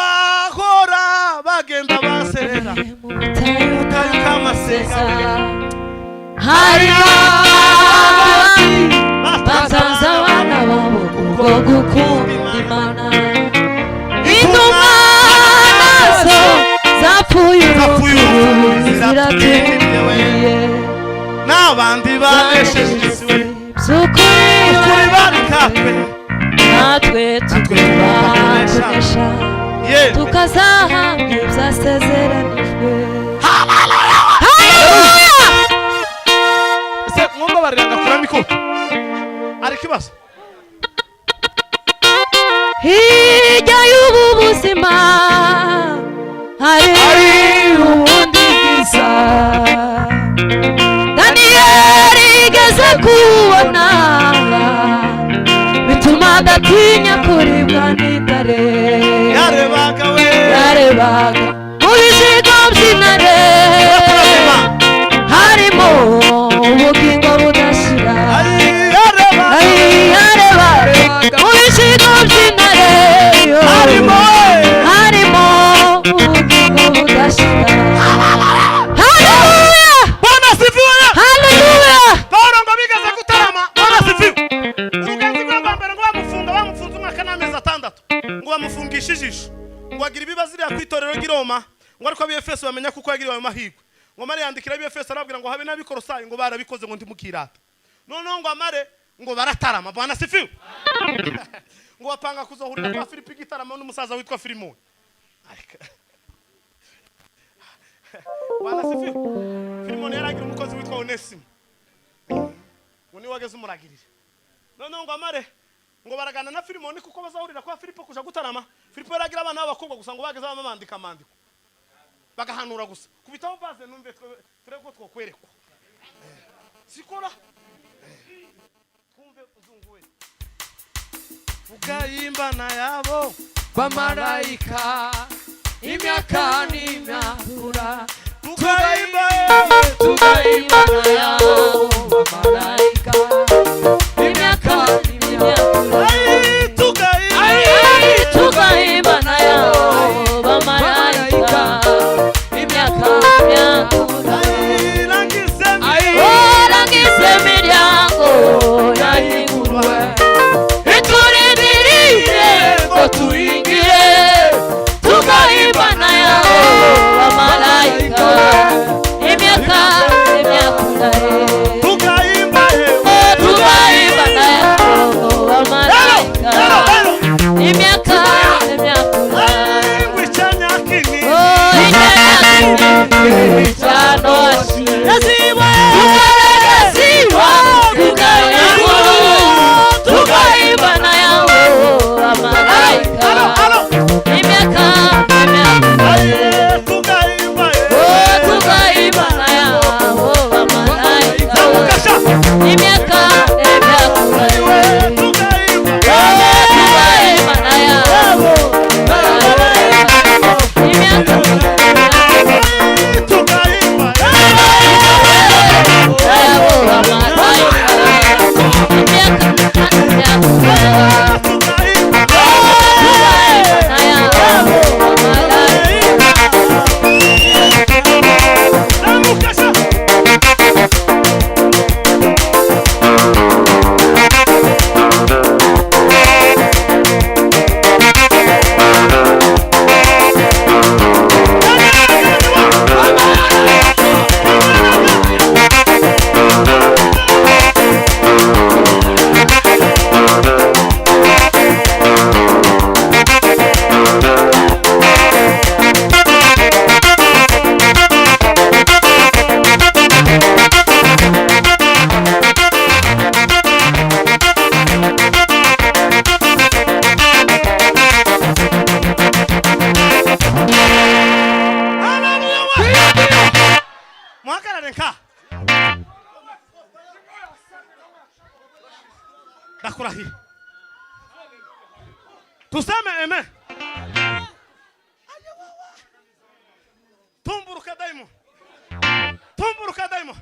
harabahora bagenda baserera mutayo kamasenga hari batanze abana babo kubwo gukunda Imana intumwa nazo zapfuye ziratindiye n'abandi banesheje by'ukuri barikape natwe tukabakoresha tukazahabwa ibyasezeranijwe. ese mwumva barira kura mikoro ari kibazo hirya y'ubu buzima hari ubundi bwiza Daniyeli igeze kubona bituma adatinya kuribwa n'intare yarebaga mu bizigo by'intare harimo ubugingo budashira yarebaga mu bizigo by'intare harimo ubugingo budashira. Haleluya! Bwana sifiwe! Haleluya! Paulo ngo bigeze gutarama Bwana sifiwe. Urugenzi rw'abambere ngo bamufunze umwaka n'amezi 6 ngo bamufungishe ijisho ngo agira ibibazo iriya kwitorero ry'Iroma ngo ariko ab'Efeso bamenya kuko yagiriwe amahirwe ngo mare yandikira ab'Efeso arabwira ngo habe n'abikorosayi ngo barabikoze ngo ndimukirata noneho ngo amare ngo baratarama Bwana sifiwe. ngo bapanga kuzohurira kwa Filipi gitarama n'umusaza witwa Filimoni. Bwana sifiwe. Filimoni yaragira umukozi witwa Onesimo ngo ni wageze umuragirire noneho ngo amare ngo baragana na Filimoni kuko bazahurira kwa Filipo kuja gutarama. Filipo yaragira abana b'abakobwa gusa ngo bageze bamandika amandiko bagahanura gusa kubitaho baze numve tureko twokwerekwa sikora twumve uzunguwe ukayimbana yabo bamarayika imyaka n'imyakura tukayimbana yabo bamarayika imyaka n'imyakura tukayimbana yabo bamarayika imyaka n'imyakura rangize imiryango yahingurwe iturindiriye ngo tuyingire tukayimbana yabo bamarayika imyaka n'imyakura tukayimbana yabo bamarayika imyaka n'imyakura cyano asiba tukayimbana yabo bamarayika imyaka tukayimbana yabo bamarayika imyaka tukayimbana yabo imyaka Nakurahi. Tuseme amen. Tumburuka daimo. Tumburuka daimo.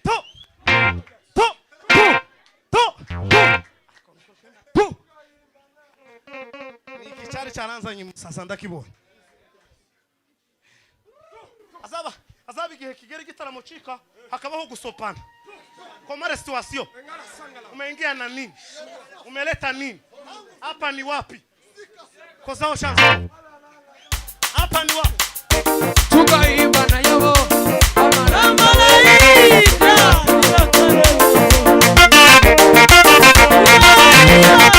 To. To. To. To. To. cyari cyaranzanye sasa ndakibonye azaba igihe kigera igitaramo cika hakabaho gusopana koma situation umeingia na nini umeleta nini hapa ni wapi kozao chance hapa ni wapi tukaimba na yabo Malaika